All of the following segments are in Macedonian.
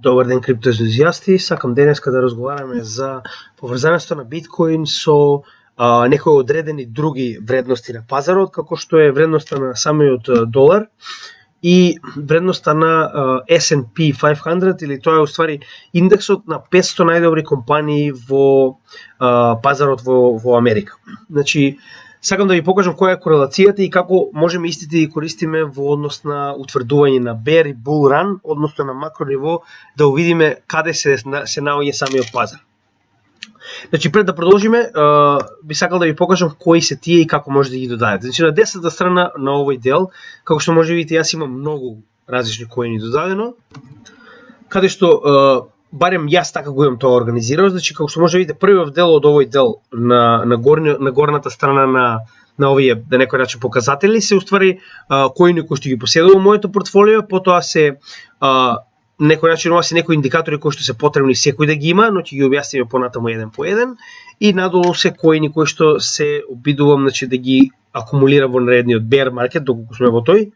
Добар ден, криптоентузијасти. Сакам денеска да разговараме за поврзаноста на биткоин со некои одредени други вредности на пазарот, како што е вредноста на самиот долар и вредноста на S&P 500, или тоа е уствари индексот на 500 најдобри компании во пазарот во Америка. Значи, сакам да ви покажам која е корелацијата и како можеме истите да ги користиме во однос на утврдување на bear и bull run, односно на макро ниво, да увидиме каде се наоѓа самиот пазар. Значи, пред да продолжиме, би сакал да ви покажам кои се тие и како може да ги додадете. Значи, на десната страна на овој дел, како што може да видите, јас имам многу различни коини додадено, каде што барем јас така го имам тоа организирано. Значи, како што може да видите, првиот дел од овој дел на горната страна на овие, да некој начин, показатели се уствари коини кои што ги поседувам во моето портфолио, потоа се некој начин ова се некои индикатори кои што се потребни секој да ги има, но ќе ги објасниме понатаму еден по еден, и надолу се коини кои што се обидувам, значи, да ги акумулирам во наредниот bear market, доколку сме во тој,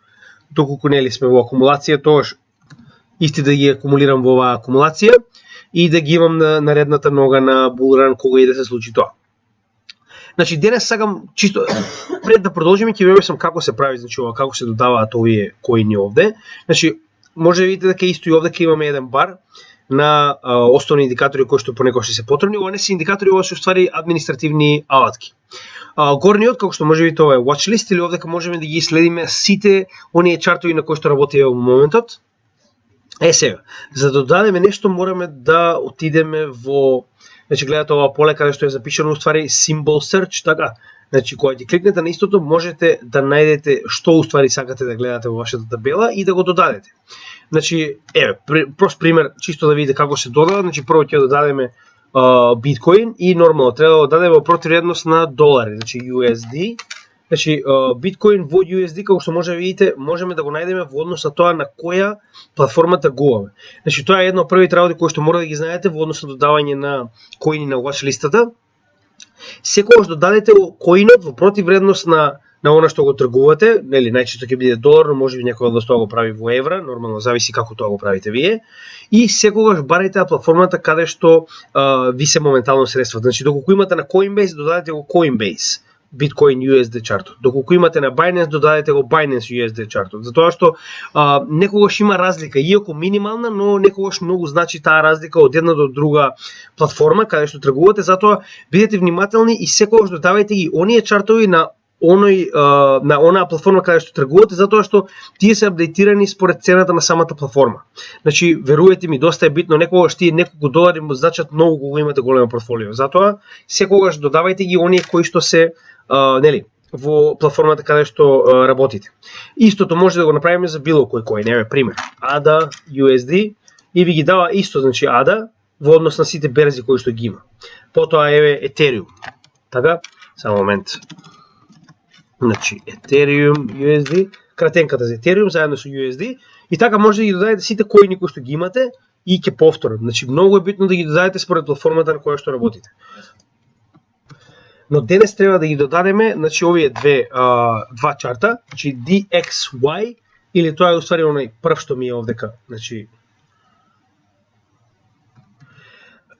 доколку нели сме во акумулација, тоаш исти да ги акумулирам во оваа акумулација и да ги имам на наредната нога на bull run кога и да се случи тоа. Значи, денес сакам чисто пред да продолжиме ќе ви објаснам како се прави, значи ова, како се додаваат овие коини овде. Значи, може да видите дека исто и овде ќе имаме еден бар на основни индикатори кои што понекогаш се потребни. Ова не се индикатори, ова се уствари административни алатки. Горниот, како што може да видите, ова е watchlist, или овде можеме да ги следиме сите оние чартови на кои што работиме во моментот. Сега, за да додадеме нешто мораме да отидеме во, значи гледате ова поле каде што е запишано уствари symbol search, така. Значи, кога ќе кликнете на истото, можете да најдете што уствари сакате да гледате во вашата табела и да го додадете. Значи, прост пример, чисто да видите како се додава. Значи, прво ќе додадеме биткоин и нормално треба да додадеме во противредност на долари, значи USD. Значи, биткоин во USD, како што може да видите, можеме да го најдеме во однос на тоа на која платформа тргуваме. Значи, тоа е едно од првите работи кои што мора да ги знаете во однос на додавање на коини на watch листата. Секогаш додадете коинот во противредност на она што го тргувате, нели најчесто ќе биде долар, но можеби некој од вас тоа го прави во евра, нормално зависи како тоа го правите вие. И секогаш барајте платформата каде што ви се моментално средства. Значи, доколку имате на Coinbase, додадете го Coinbase Bitcoin USD чартот. Доколку имате на Binance, додадете го Binance USD чартот. Затоа што некогаш има разлика, иако минимална, но некогаш многу значи таа разлика од една до друга платформа каде што тргувате. Затоа бидете внимателни и секогаш додавајте ги оние чартови на онаа платформа каде што тргувате, затоа што тие се апдейтирани според цената на самата платформа. Значи, верувајте ми, доста е битно, некогаш тие неколку долари му значат многу кога имате големо портфолио. Затоа секогаш додавајте ги оние кои што се нели во платформата каде што работите. Истото може да го направиме за било кој коин. Еве пример, ADA USD, и ви ги дава исто, значи ADA во однос на сите берзи кои што ги има. Потоа еве Ethereum. Така, само момент. Значи Ethereum USD, кратенката за Ethereum заедно со USD, и така може да ги додадете сите коини кои што ги имате и ќе повторам. Значи многу е битно да ги додадете според платформата на која што работите. Но денес треба да ги додадеме, значи овие два чарта, значи DXY, или тоа е уствари онај прв што ми е овдека, значи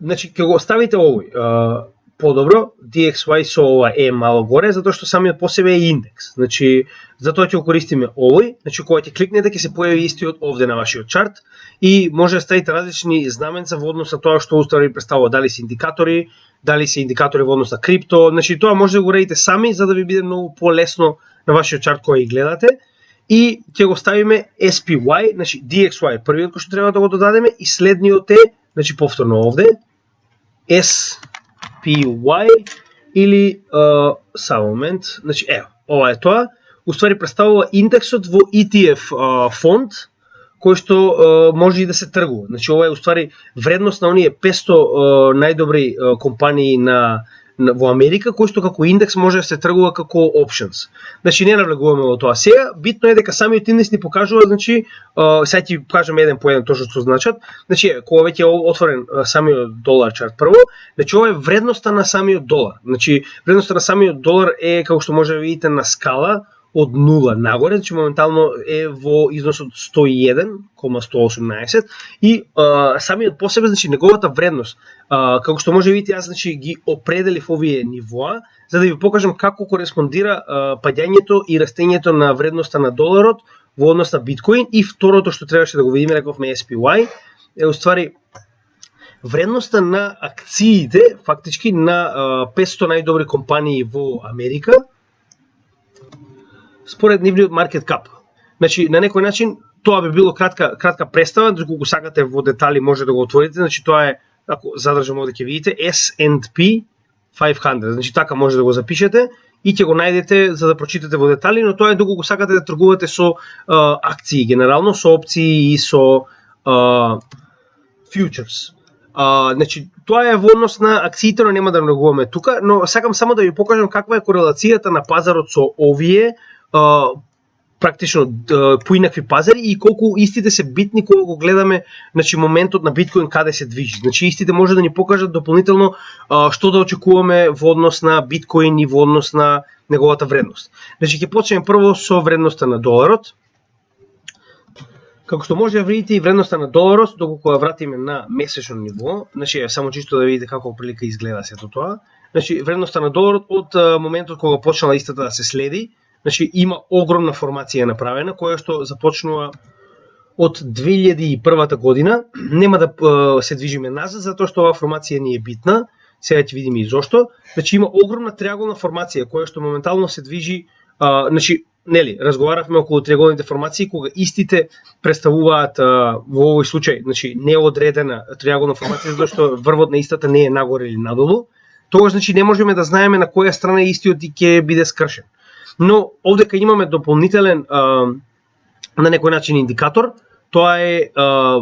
ќе го оставите овој подобро, DXY со ова е мало горе, затоа што самиот по себе е индекс. Значи, затоа ќе го користиме овој, значи кога ќе кликнете ќе се појави истиот овде на вашиот чарт и може да ставите различни знаменца во однос на тоа што уствари представува, дали се индикатори, дали се индикатори во однос на крипто. Значи тоа може да го уредите сами за да ви биде многу полесно на вашиот чарт кога ги гледате. И ќе го ставиме SPY, значи DXY, првиот кој што треба да го додадеме, и следниот е, значи повторно овде, SPY, или само момент, значи ова е тоа, уствари представува индексот во ETF фонд кој што може и да се тргува. Значи ова е уствари вредност на оние 500 најдобри компании во Америка, кој што како индекс може да се тргува како options. Значи не навлегуваме во тоа сега, битно е дека самиот индекс ни покажува, значи сега ќе кажам еден по еден точно што значат. Значи кога веќе е отворен самиот долар чарт прво, значи ова е вредноста на самиот долар. Значи вредноста на самиот долар е, како што може да видите на скала, од 0 нагоре, значи моментално е во износ од 101,118 и самиот по себе, значи неговата вредност, како што може видите, јас значи ги определив овие нивоа за да ви покажам како кореспондира паѓањето и растењето на вредноста на доларот во однос на биткоин. И второто што требаше да го видиме, рековме SPY, е уствари вредноста на акциите фактички на 500 најдобри компании во Америка според нивниот market cap. Значи на некој начин тоа би било кратка представа, доколку сакате во детали може да го отворите. Значи тоа е, ако задржам овде ќе видите, S&P 500. Значи така може да го запишете и ќе го најдете за да прочитате во детали, но тоа е доколку сакате да тргувате со акции генерално, со опции и со futures. Значи тоа е во однос на акциите, но нема да многуваме тука, но сакам само да ви покажам каква е корелацијата на пазарот со овие практично поинакви пазари и колку истите се битни кога го гледаме, значи моментот на биткоин каде се движи. Значи истите може да ни покажат дополнително што да очекуваме во однос на биткоин и во однос на неговата вредност. Значи ќе почнеме прво со вредноста на доларот. Како што може да видите и вредноста на доларот, доколку ја вратиме на месечно ниво, значи само чисто да видите како прилика изгледа сето тоа. Значи вредноста на доларот од моментот кога почнала истата да се следи, значи има огромна формација направена која што започнува од 2001 година. Нема да се движиме назад затоа што оваа формација не е битна. Сега ќе видиме и зошто. Значи има огромна триаголна формација која што моментално се движи, значи нели, разговаравме околу триаголните формации кога истите представуваат во овој случај, значи неодредена триаголна формација затоа што врвот на истата не е нагоре или надолу. Тогаш значи не можеме да знаеме на која страна истиот ќе биде скршен. Но овдека имаме дополнителен на некој начин индикатор, тоа е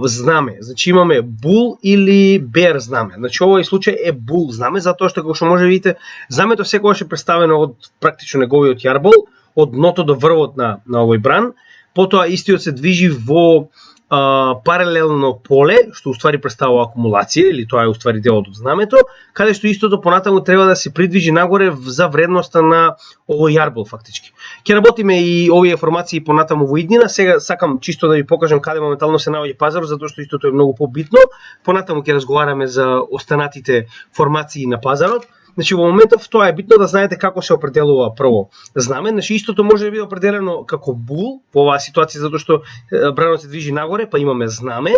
знаме. Значи имаме бул или бер знаме. Значи овој случај е бул знаме затоа што како што може да видите, знамето секогаш е представено од практично неговиот јарбол, од дното до врвот на овој бран. Потоа истиот се движи во паралелно поле, што уствари представува акумулација, или тоа е уствари делот од знамето, каде што истото понатаму треба да се придвижи нагоре за вредноста на овој јарбол фактички. Ќе работиме и овие формации понатаму во иднина. Сега сакам чисто да ви покажам каде моментално се наоѓа пазарот, затоа што истото е многу побитно. Понатаму ќе разговараме за останатите формации на пазарот. Значи во моментов тоа е битно да знаете како се определува прво знаме. Значи истото може да биде определено како бул во оваа ситуација затоа што бранот се движи нагоре, па имаме знаме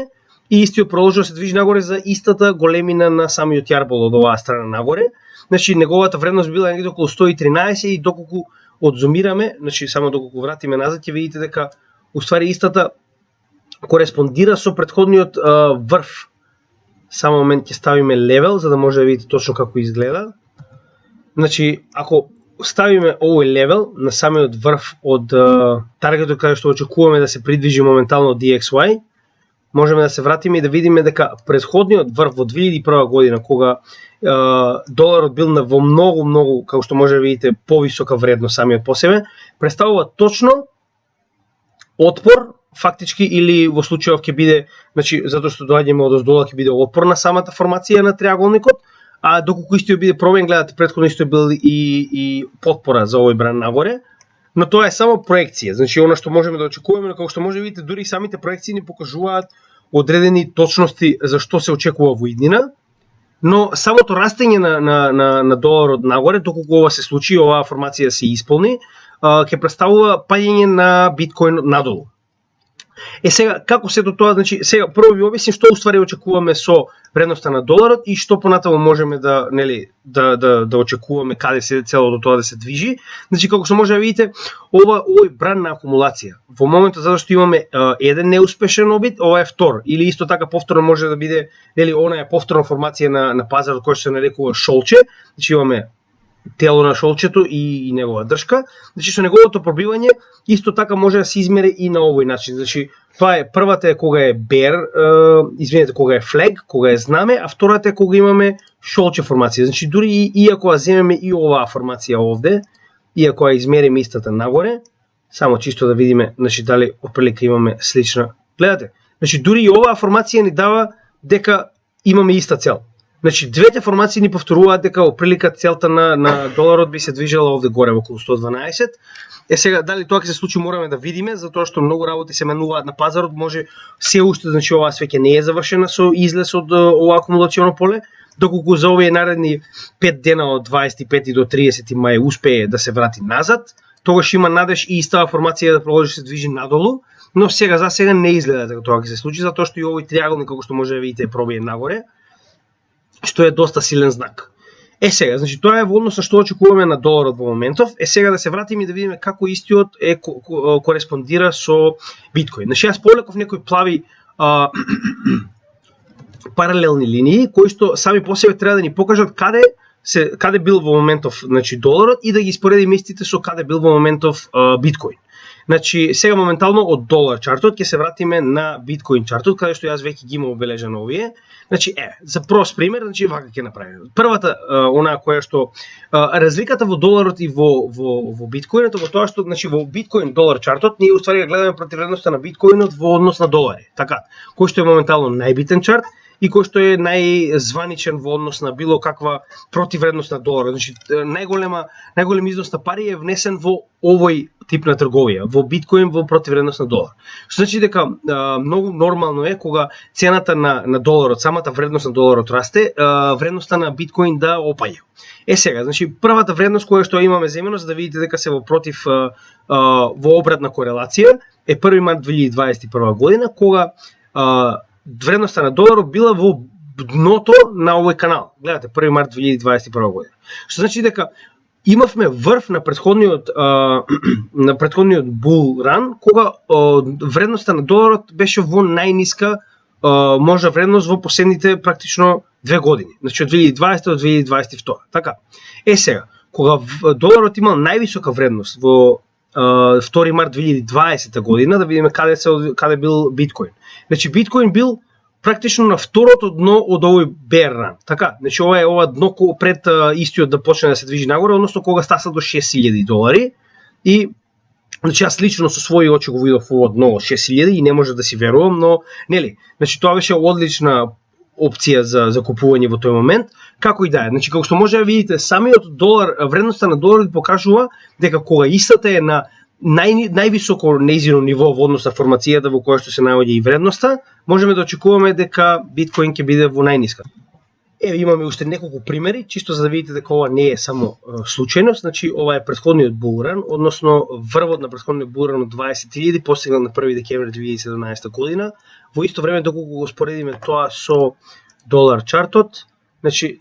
и истиот продолжува се движи нагоре за истата големина на самиот јарбол од оваа страна нагоре. Значи неговата вредност била негде околу 113 и доколку одзумираме, значи само доколку вратиме назад ќе видите дека уствари истата кореспондира со претходниот врв. Само момент ќе ставиме левел за да може да видите точно како изгледа. Значи, ако ставиме овој левел на самиот врв од таргетот каде што очекуваме да се придвижи моментално DXY, можеме да се вратиме и да видиме дека претходниот врв во 2001 година, кога доларот бил во многу, како што може да видите, повисока вредност самиот по себе, представува точно отпор, фактички, или во случајов ќе биде, значи, затоа што доаѓаме од оздола ќе биде отпор на самата формација на триаголникот, а доколку истиот биде пробен, гледате претходно исто бил и потпора за овој бран нагоре, но тоа е само проекција. Значи она што можеме да очекуваме, како што може да видите, дури и самите проекции ни покажуваат одредени точности за што се очекува во иднина, но самото растење на доларот нагоре, доколку ова се случи, оваа формација се исполни, ќе представува паѓање на биткоин надолу. Сега, како сето тоа, значи, сега прво ви објасним што уствари очекуваме со вредноста на доларот и што понатаму можеме да, нели, да очекуваме каде се целото тоа да се движи. Значи, како што може да видите, овој бран на акумулација. Во моментот затоа што имаме еден неуспешен обид, ова е втор, или исто така повторно може да биде, нели, она е повторна формација на пазарот кој се нарекува шолче. Значи имаме тело на шолчето и негова дршка. Значи со неговото пробивање исто така може да се измери и на овој начин. Значи тоа е првата е кога е бер, кога е флег, кога е знаме, а втората е кога имаме шолче формација. Значи дури и ако земеме и оваа формација овде, и ако ја измериме истата нагоре, само чисто да видиме, значи дали оприлика имаме слична. Гледате, значи дури и оваа формација ни дава дека имаме иста цел. Значи, двете формации ни повторуваат дека во прилика целта на доларот би се движела овде горе околу 112. Сега дали тоа ќе се случи мораме да видиме, затоа што многу работи се менуваат на пазарот, може се уште, значи оваа свеќе не е завршена со излез од ова акумулационо поле, доколку за овие наредни 5 дена од 25 до 30 мај успее да се врати назад, тогаш има надеж и истава формација да продолжи се движи надолу, но сега за сега не изгледа дека тоа ќе се случи, затоа што и овој триаголник, како што може да видите, пробие нагоре, што е доста силен знак. Сега, значи тоа е во однос на што очекуваме на доларот во моментов. Сега да се вратиме и да видиме како истиот кореспондира со биткоин. Значи јас повлеков некои плави паралелни линии кои што сами по себе треба да ни покажат каде бил во моментов, значи доларот, и да ги испоредиме истите со каде бил во моментов биткоин. Значи сега моментално од долар чартот ќе се вратиме на биткоин чартот, каде што јас веќе ги имам обележано овие. Значи за прост пример, значи вака ќе направиме. Првата онаа која што разликата во доларот и во биткоинот во тоа што значи во биткоин долар чартот ние уствари гледаме противвредноста на биткоинот во однос на долари, така, кој што е моментално најбитен чарт и кој што е најзваничен во однос на било каква противвредност на доларот. Значи најголем износ на пари е внесен во овој тип на трговија, во биткоин во противвредност на долар. Што значи дека многу нормално е кога цената на доларот, самата вредност на доларот расте, вредноста на биткоин да опаѓа. Сега, значи првата вредност која што имаме земено за да видите дека се во во обратна корелација е 1 март 2021 година, кога вредноста на доларот била во дното на овој канал. Гледате, 1 март 2021 година. Што значи дека имавме врв на претходниот бул ран, кога вредноста на доларот беше во најниска можна вредност во последните практично 2 години. Значи од 2020 до 2022. Така. Сега, кога доларот имал највисока вредност во 2 март 2020 година, да видиме каде бил биткоин. Значи биткоин бил практично на второто дно од овој bear run. Така, значи ова дно пред истиот да почне да се движи нагоре, односно кога стаса до $6,000 и значи јас лично со своји очи го видов ова дно од 6,000 и не може да си верувам, но нели, значи тоа беше одлична опција за купување во тој момент. Како и да е, значи како што може да видите, самиот долар, вредноста на доларот покажува дека кога истата е на највисоко нејзино ниво во однос на формацијата во која што се наоѓа и вредноста, можеме да очекуваме дека биткоин ќе биде во најниска. Имаме уште неколку примери, чисто за да видите дека ова не е само случајност. Значи ова е претходниот булран, односно врвот на претходниот булран од 20.000 постигнат на 1 декември 2017 година. Во исто време доколку го споредиме тоа со долар чартот, значи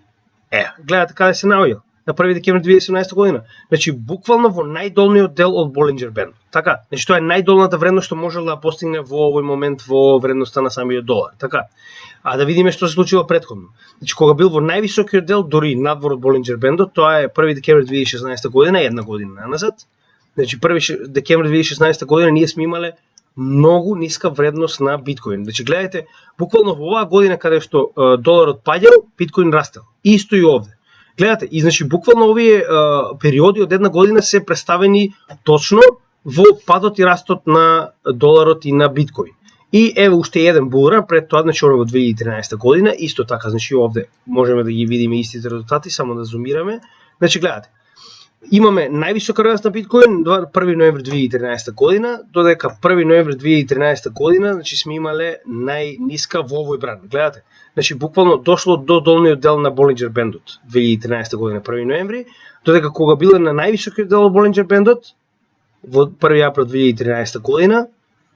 гледате каде се наоѓа на 1 декември 2017 година. Значи буквално во најдолниот дел од Болинџер бенд. Така, значи тоа е најдолната вредност што можела да постигне во овој момент во вредноста на самиот долар. Така. А да видиме што се случило претходно. Значи кога бил во највисокиот дел, дори надвор од Болинџер бендот, тоа е 1 декември 2016 година, една година назад. Значи 1 декември 2016 година ние сме имале многу ниска вредност на биткоин. Значи гледате, буквално во оваа година каде што доларот паѓал, биткоин растел. Исто и овде. Гледате, и значи буквално овие периоди од една година се представени точно во падот и растот на доларот и на биткоин. И еве уште еден булран пред тоа, значи во 2013 година, исто така, значи овде можеме да ги видиме истите резултати, само да зумираме. Значи гледате, имаме највисока вредност на биткоин 1 ноември 2013 година, додека 1 ноември 2013 година, значи сме имале најниска во овој бран. Гледате, значи буквално дошло до долниот дел на Болинџер бендот 2013 година 1 ноември, додека кога биле на највисокиот дел од Болинџер бендот во 1 април 2013 година,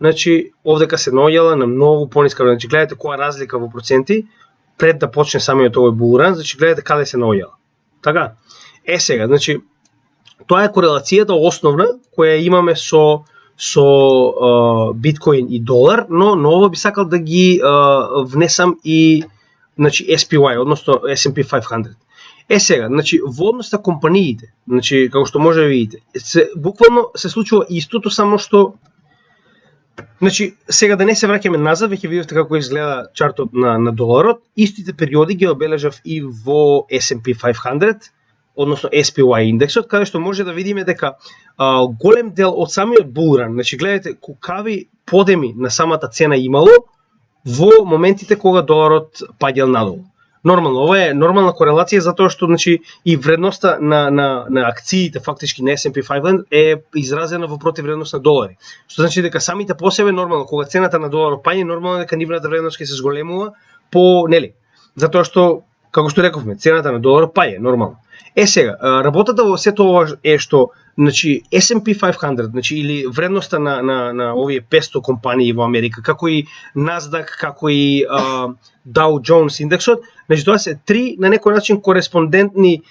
значи овдека се наоѓала на многу пониска вредност. Значи гледате која разлика во проценти пред да почне самиот овој булран, значи гледате каде се наоѓала. Така. Сега, значи тоа е корелацијата основна која имаме со биткоин и долар, но ова би сакал да ги внесам и значи SPY, односно S&P 500. Сега, значи во однос на компаниите, значи како што може да видите, буквално се случува истото, само што значи сега да не се враќаме назад, веќе видовте како изгледа чартот на доларот, истите периоди ги обележав и во S&P 500, односно SPY индексот, каде што може да видиме дека голем дел од самиот булран, значи гледате какви подеми на самата цена имало во моментите кога доларот паѓал надолу. нормално. Ова е нормална корелација затоа што значи и вредноста на акциите фактички на S&P 500 е изразена во противвредност на долари. Што значи дека самите по себе нормално кога цената на долар паѓа, нормално дека нивната вредност ќе се зголемува по нели. Затоа што како што рековме, цената на долар паѓа нормално. Сега, работата во сето ова е што значи S&P 500, значи или вредноста на овие 500 компании во Америка, како и Nasdaq, како и Dow Jones индексот, значи тоа се три на некој начин кореспондентни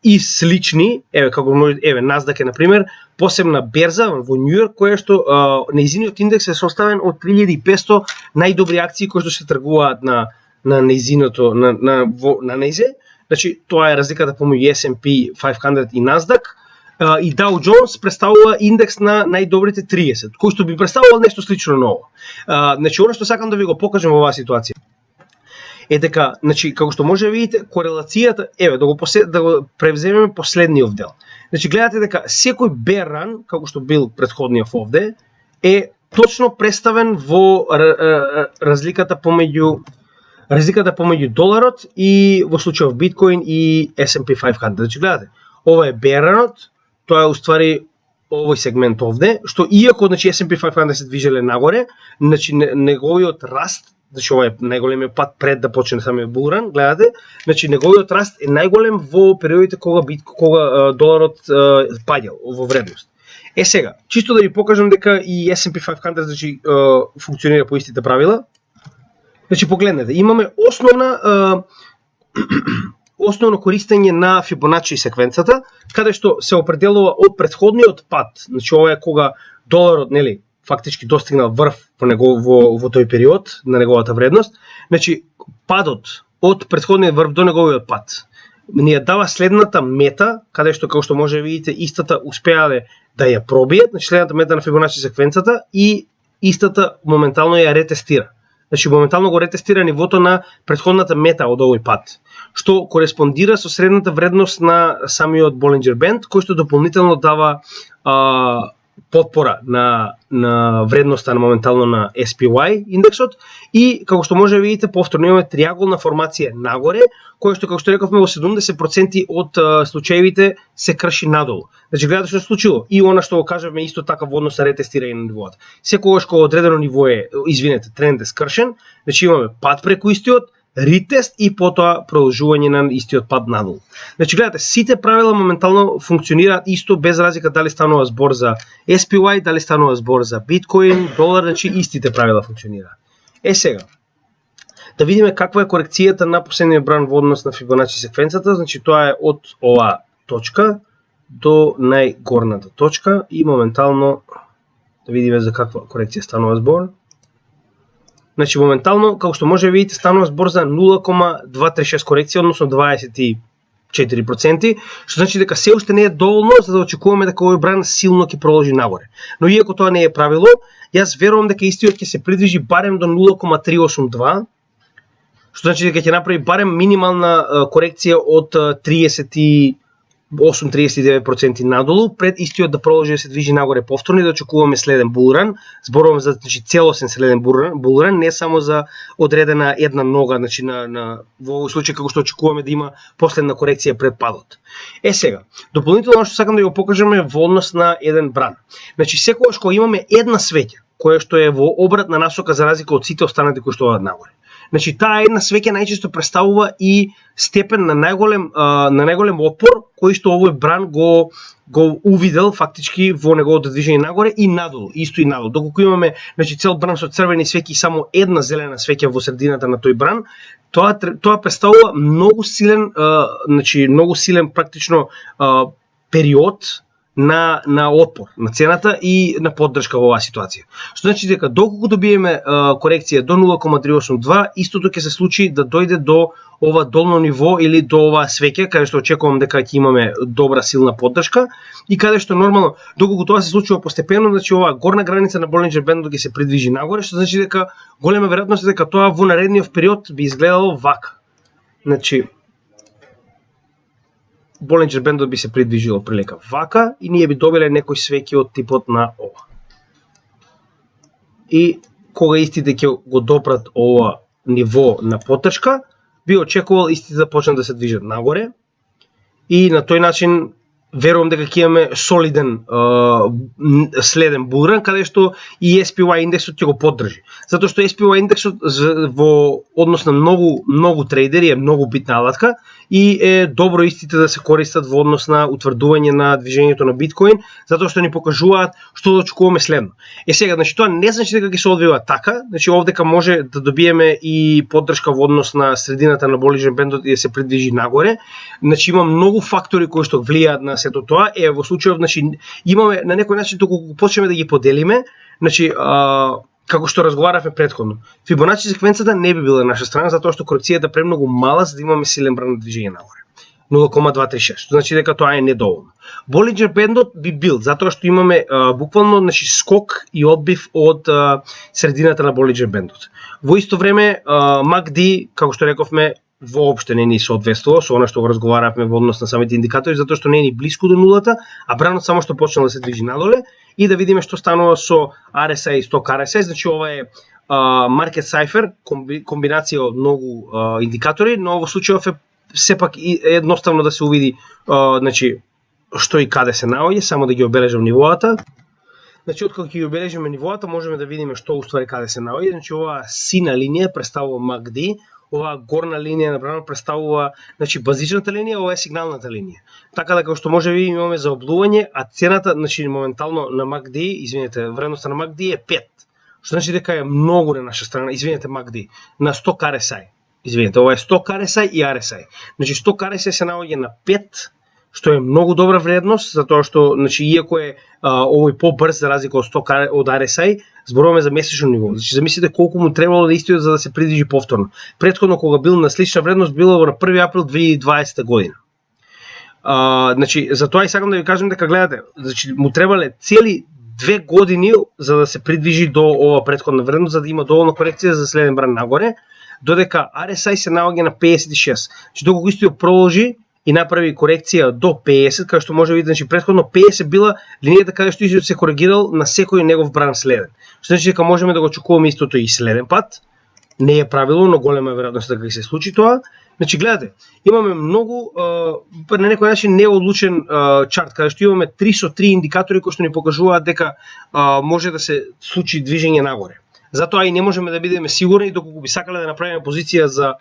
и слични, како може Nasdaq е на пример, посебна берза во Њу Јорк која што нејзиниот индекс е составен од 3500 најдобри акции кои што се тргуваат на нејзиното на нејзе. Значи тоа е разликата помеѓу S&P 500 и Nasdaq. И Dow Jones представува индекс на најдобрите 30, кој што би представувал нешто слично на ова. Значи, оно што сакам да ви го покажам во оваа ситуација е дека, значи, како што може да видите, корелацијата, да го превземеме последниот дел. Значи, гледате дека секој bear run, како што бил претходниот овде, е точно представен во разликата помеѓу доларот и во случајов биткоин и S&P 500. Значи, гледате, ова е bear run-от, тоа е уствари овој сегмент овде, што иако значи S&P 500 се движеле нагоре, значи неговиот раст, значи ова е најголемиот пат пред да почне самиот булран, гледате, значи неговиот раст е најголем во периодите кога доларот паѓал во вредност. Сега, чисто да ви покажам дека и S&P 500 значи функционира по истите правила. Значи погледнете, имаме основно користење на Фибоначи секвенцата, каде што се определува од претходниот пат, значи ова е кога доларот, нели, фактички достигнал врв во тој период на неговата вредност, значи падот од претходниот врв до неговиот пат ни ја дава следната мета, каде што како што може да видите истата успеале да ја пробијат, значи следната мета на Фибоначи секвенцата и истата моментално ја ретестира. Значи моментално го ретестира нивото на претходната мета од овој пат, што кореспондира со средната вредност на самиот Болинџер бенд, кој што дополнително дава потпора на вредноста на моментално на SPY индексот и како што може да видите повторно имаме триаголна формација нагоре, која што како што рековме во 70% од случаевите се крши надолу. Значи гледате што се случило и она што го кажавме исто така во однос на ретестирање на нивоата. Секогаш кога одредено ниво е, тренд е скршен, значи имаме пат преку истиот, ретест и потоа продолжување на истиот пат надолу. Значи гледате, сите правила моментално функционираат исто без разлика дали станува збор за SPY, дали станува збор за биткоин, долар, значи истите правила функционираат. Сега, да видиме каква е корекцијата на последниот бран во однос на Фибоначи секвенцата, значи тоа е од оваа точка до најгорната точка и моментално да видиме за каква корекција станува збор. Значи моментално, како што може да видите, станува збор за 0,236 корекција, односно 24%, што значи дека се уште не е доволно за да очекуваме дека овој бран силно ќе продолжи нагоре. Но иако тоа не е правило, јас верувам дека истиот ќе се придвижи барем до 0,382, што значи дека ќе направи барем минимална корекција од 38-39% надолу, пред истиот да продолжи да се движи нагоре повторно и да очекуваме следен булран. Зборувам за значи целосен следен булран, не само за одредена една нога, значи во овој случај како што очекуваме да има последна корекција пред падот. Сега, дополнително што сакам да го покажеме во однос на еден бран. Значи секогаш кога имаме една свеќа која што е во обратна насока за разлика од сите останати кои што одат нагоре. Значи таа една свеќа најчесто представува и степен на најголем отпор кој што овој бран го увидел фактички во неговото движење нагоре и надолу, исто и надолу. Доколку имаме значи цел бран со црвени свеќи и само една зелена свеќа во средината на тој бран, тоа представува многу силен практично период на отпор на цената и на поддршка во оваа ситуација. Што значи дека доколку добиеме корекција до 0,382, истото ќе се случи да дојде до ова долно ниво или до оваа свеќа, каде што очекувам дека ќе имаме добра силна поддршка и каде што нормално доколку тоа се случува постепено, значи оваа горна граница на Болинџер бендот ќе се придвижи нагоре, што значи дека голема веројатност е дека тоа во наредниот период би изгледало вака. Значи Болинџер бендот би се придвижило прилека вака и ние би добиле некои свеќи од типот на ова. И кога истите ќе го допрат ова ниво на поддршка, би очекувал истите да почнат да се движат нагоре и на тој начин верувам дека ќе имаме солиден следен булран, каде што и SPY индексот ќе го поддржи. Затоа што SPY индексот во однос на многу трейдери е многу битна алатка и е добро истите да се користат во однос на утврдување на движењето на биткоин, затоа што ни покажуваат што да очекуваме следно. Сега, значи тоа не значи дека ќе се одвива така, значи овдека може да добиеме и поддршка во однос на средината на Болинџер бендот и да се придвижи нагоре. Значи има многу фактори кои што влијаат на сето тоа. Во случајов, значи имаме на некој начин доколку почнеме да ги поделиме, значи како што разговаравме претходно. Фибоначи секвенцата не би била наша страна затоа што корекцијата премногу мала за да имаме силен бран на движење нагоре. 0,236, што значи дека тоа е недоволно. Болинџер бендот би бил затоа што имаме буквално значи скок и одбив од средината на Болинџер бендот. Во исто време MACD, како што рековме, воопште не ни соодветствува со она што го разговаравме во однос на самите индикатори, затоа што не е ни блиску до нулата, а бранот само што почнал да се движи надоле и да видиме што станува со RSI и Stock RSI, значи ова е Market Cipher, комбинација од многу индикатори, но во случајов е сепак едноставно да се увиди значи што и каде се наоѓа, само да ги обележам нивоата. Значи откако ќе ги обележиме нивоата, можеме да видиме што уствари каде се наоѓа, значи оваа сина линија представува MACD, оваа горна линија на бранот представува значи базичната линија, ова е сигналната линија. Така да како што може ви имаме за облување, а цената значи моментално на MACD, извинете, вредноста на MACD е 5. Што значи дека е многу на наша страна, извинете MACD, на Stock RSI. Извинете, ова е Stock RSI и RSI. Значи Stock RSI се наоѓа на 5, што е многу добра вредност, затоа што значи иако е овој побрз за разлика од RSI, зборуваме за месечно ниво. Значи замислите колку му требало да истиот за да се придвижи повторно. Претходно кога бил на слична вредност било на 1 април 2020 година. Значи затоа и сакам да ви кажам дека гледате, значи му требале цели 2 години за да се придвижи до ова претходна вредност за да има доволно корекција за следен бран нагоре, додека RSI се наоѓа на 56. Значи доколку истиот проложи и направи корекција до 50, кај што може да видите, значи претходно 50 била линијата каде што истиот се коригирал на секој негов бран следен. Што значи дека можеме да го очекуваме истото и следен пат. Не е правило, но голема е веројатноста дека ќе се случи тоа. Значи гледате, имаме многу на некој начин неодлучен чарт каде што имаме 3 со 3 индикатори кои што ни покажуваат дека може да се случи движење нагоре. Затоа и не можеме да бидеме сигурни доколку би сакале да направиме позиција за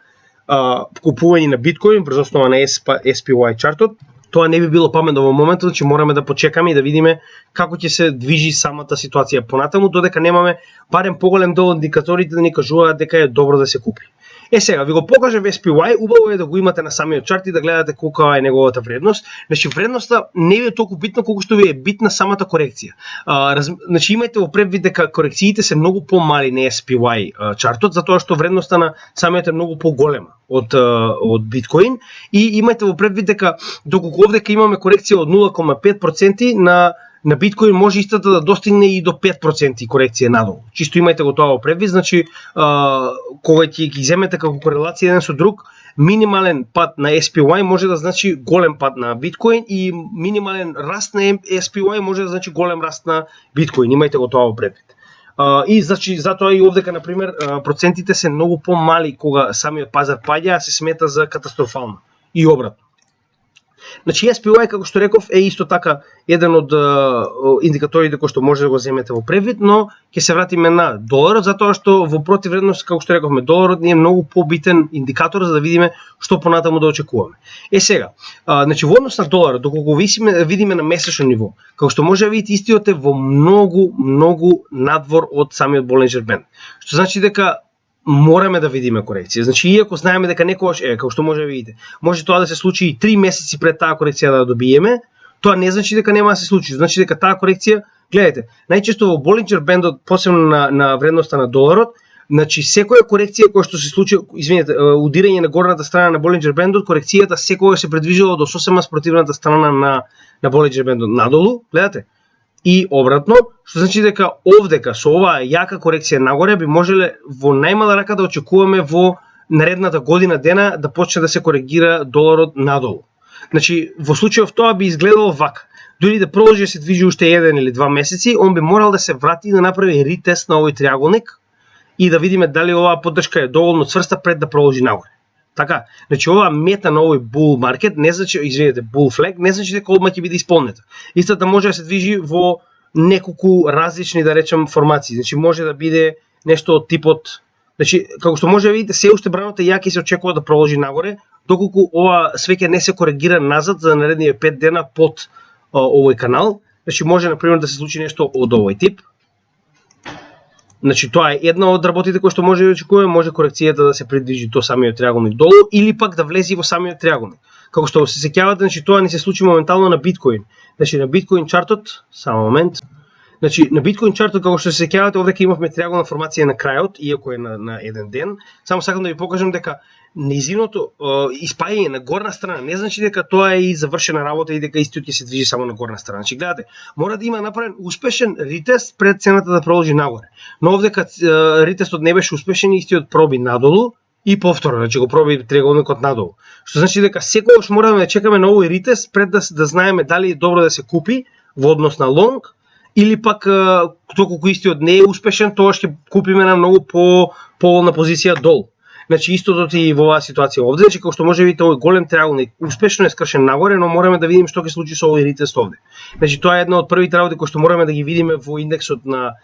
купување на биткоин врз основа на SPY чартот, тоа не би било паметно во моментот, значи мораме да почекаме и да видиме како ќе се движи самата ситуација понатаму, додека немаме барем поголем дел од индикаторите да ни кажуваат дека е добро да се купи. Сега ви го покажав SPY, убаво е да го имате на самиот чарт и да гледате колка е неговата вредност. Значи вредноста не ви е толку битна колку што ви е битна самата корекција. Значи имајте во предвид дека корекциите се многу помали на SPY чартот, затоа што вредноста на самиот е многу поголема од биткоин и имајте во предвид дека доколку овдека имаме корекција од 0,5% на биткоин може истата да достигне и до 5% корекција надолу. Чисто имајте го тоа во предвид, значи кога ќе ги земете како корелација еден со друг, минимален пат на SPY може да значи голем пат на биткоин и минимален раст на SPY може да значи голем раст на биткоин. Имајте го тоа во предвид. И значи затоа и овдека на пример процентите се многу помали кога самиот пазар паѓа, а се смета за катастрофално и обратно. Значи SPY, како што реков, е исто така еден од индикаторите кои што може да го земете во предвид, но ќе се вратиме на доларот, затоа што во противвредност, како што рековме, доларот не е многу побитен индикатор за да видиме што понатаму да очекуваме. Сега, значи во однос на доларот, доколку видиме на месечно ниво, како што може да видите, истиот е во многу надвор од самиот Болинџер бенд. Што значи дека мораме да видиме корекција. Значи, иако знаеме дека некогаш, како што може да видите, може тоа да се случи и 3 месеци пред таа корекција да добиеме, тоа не значи дека нема да се случи. Значи дека таа корекција, гледате, најчесто во Болинџер бендот, посебно на вредноста на доларот, значи секоја корекција која што се случи, извинете, удирање на горната страна на Болинџер бендот, корекцијата секогаш се предвижила до сосема спротивната страна на Болинџер бендот надолу, гледате? И обратно, што значи дека овдека со оваа јака корекција нагоре би можеле во најмала рака да очекуваме во наредната година дена да почне да се коригира доларот надолу. Значи во случајов тоа би изгледало вака. Дури да продолжи да се движи уште 1 или 2 месеци, он би морал да се врати и да направи ретест на овој триаголник и да видиме дали оваа поддршка е доволно цврста пред да продолжи нагоре. Така, значи ова мета на овој bull market не значи, извинете, bull flag не значи дека одма ќе биде исполнета. Истата може да се движи во неколку различни, да речем, формации. Значи може да биде нешто од типот, значи како што може да видите, се уште браното јаки се очекува да продолжи нагоре, доколку ова свеќе не се коригира назад за наредниве 5 дена под овој канал. Значи може на пример да се случи нешто од овој тип. Значи тоа е една од работите кои што може да очекуваме, може корекцијата да се придвижи до самиот триаголник долу или пак да влезе во самиот триаголник. Како што се сеќавате, значи тоа не се случи моментално на биткоин. Значи на биткоин чартот, само момент. Значи на биткоин чартот како што се сеќавате, овде имавме триаголна формација на крајот, иако е на еден ден. Само сакам да ви покажам дека нејзиното испаѓање на горна страна не значи дека тоа е и завршена работа и дека истиот ќе се движи само на горна страна. Значи гледате, мора да има направен успешен ретест пред цената да продолжи нагоре. Но овде кога ретестот не беше успешен, истиот проби надолу и повторно, значи го проби триаголникот надолу. Што значи дека секогаш мораме да чекаме на овој ретест пред да знаеме дали е добро да се купи во однос на лонг или пак доколку истиот не е успешен, тоа ќе купиме на многу поволна позиција долу. Значи истото и во оваа ситуација овде, значи како што може да видите овој голем триаголник успешно е скршен нагоре, но мораме да видиме што ќе случи со овој ретест овде. Значи тоа е една од првите работи кои што мораме да ги видиме во индексот на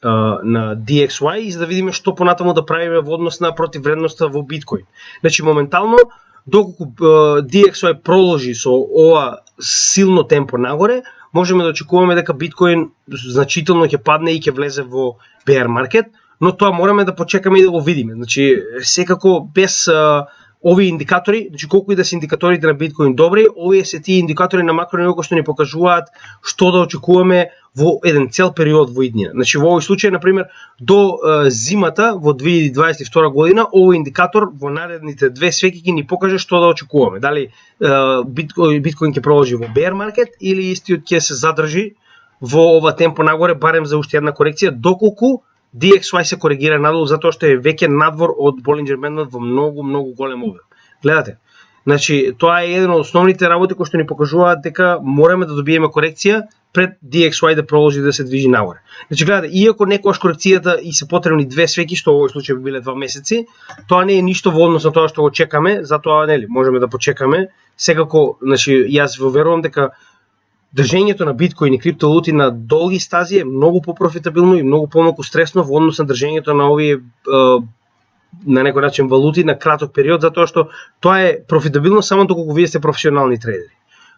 DXY и за да видиме што понатаму да правиме во однос на противвредноста во биткоин. Значи моментално доколку DXY продолжи со ова силно темпо нагоре, можеме да очекуваме дека биткоин значително ќе падне и ќе влезе во bear market, но тоа мораме да почекаме и да го видиме. Значи секако без овие индикатори, значи колку и да се индикаторите на биткоин добри, овие се тие индикатори на макро ниво кои што ни покажуваат што да очекуваме во еден цел период во иднина. Значи во овој случај на пример до зимата во 2022 година овој индикатор во наредните две свеки ќе ни покаже што да очекуваме. Дали биткоин ќе продолжи во bear market или истиот ќе се задржи во ова темпо нагоре барем за уште една корекција доколку DXY се коригира надолу затоа што е веќе надвор од Bollinger Band во многу голем обем. Гледате? Значи тоа е еден од основните работи кои што ни покажуваат дека мораме да добиеме корекција пред DXY да продолжи да се движи нагоре. Значи гледате, иако некогаш корекцијата и се потребни две свеки, што во овој случај би биле 2 месеци, тоа не е ништо во однос на тоа што го чекаме, затоа нели можеме да почекаме. Секако, значи јас верувам дека држењето на биткоин и криптовалути на долги стази е многу попрофитабилно и многу помалку стресно во однос на држењето на овие на некој начин валути на краток период, затоа што тоа е профитабилно само доколку вие сте професионални трейдери.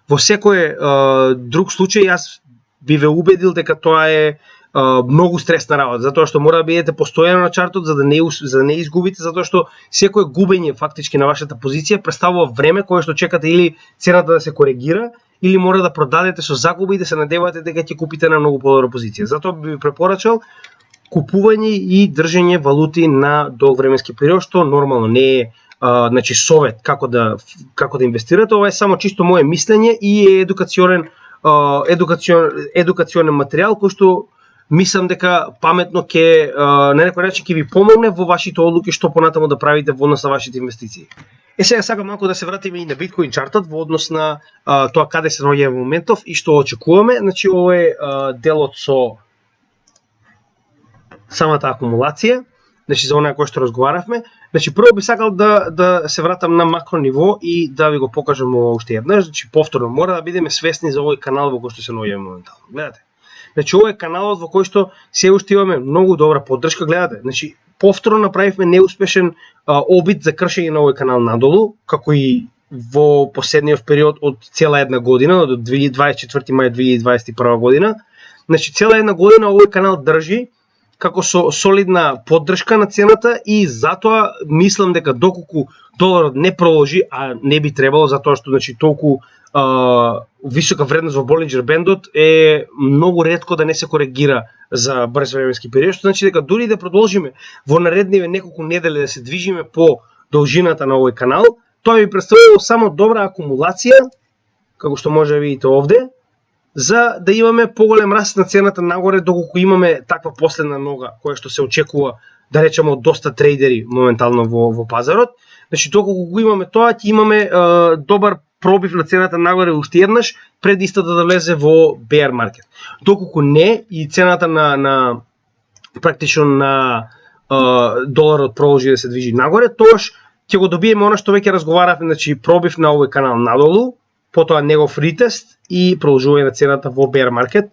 Во секој друг случај јас би ве убедил дека тоа е многу стресна работа, затоа што мора да бидете постојано на чартот за да не изгубите, затоа што секое губење фактички на вашата позиција представува време кое што чекате или цената да се коригира, или мора да продадете со загуба и да се надевате дека ќе купите на многу подобра позиција. Затоа би ви препорачал купување и држење валути на долг временски период, што нормално не е значи совет како да инвестирате, ова е само чисто мое мислење и е едукационен материјал кој што мислам дека паметно ќе на некој начин ќе ви помогне во вашите одлуки што понатаму да правите во однос на вашите инвестиции. Сега сакам малку да се вратиме и на биткоин чартот во однос на тоа каде се наоѓаме во моментов и што очекуваме. Значи ова е делот со самата акумулација, значи за онаа која што разговаравме. Значи прво би сакал да се вратам на макро ниво и да ви го покажам уште еднаш. Значи повторно мора да бидеме свесни за овој канал во кој што се наоѓаме моментално. Гледате. Значи ова е каналот во кој што се уште имаме многу добра поддршка, гледате. Значи повторно направивме неуспешен обид за кршење на овој канал надолу, како и во последниот период од цела една година, од 24 мај 2021 година. Значи цела една година овој канал држи како со солидна поддршка на цената и затоа мислам дека доколку доларот не продолжи, а не би требало затоа што значи толку висока вредност во Bollinger Bandот е многу ретко да не се коригира за брз временски период, што значи дека дури да продолжиме во наредниве неколку недели да се движиме по должината на овој канал, тоа би представувало само добра акумулација, како што може да видите овде, за да имаме поголем раст на цената нагоре доколку имаме таква последна нога која што се очекува да речеме од доста трейдери моментално во пазарот. Значи доколку го имаме тоа, ќе имаме добар пробив на цената нагоре уште еднаш пред истата да влезе во bear market. Доколку не и цената практично на доларот продолжи да се движи нагоре, тоаш ќе го добиеме она што веќе разговаравме, значи пробив на овој канал надолу, потоа негов ретест и продолжување на цената во bear market.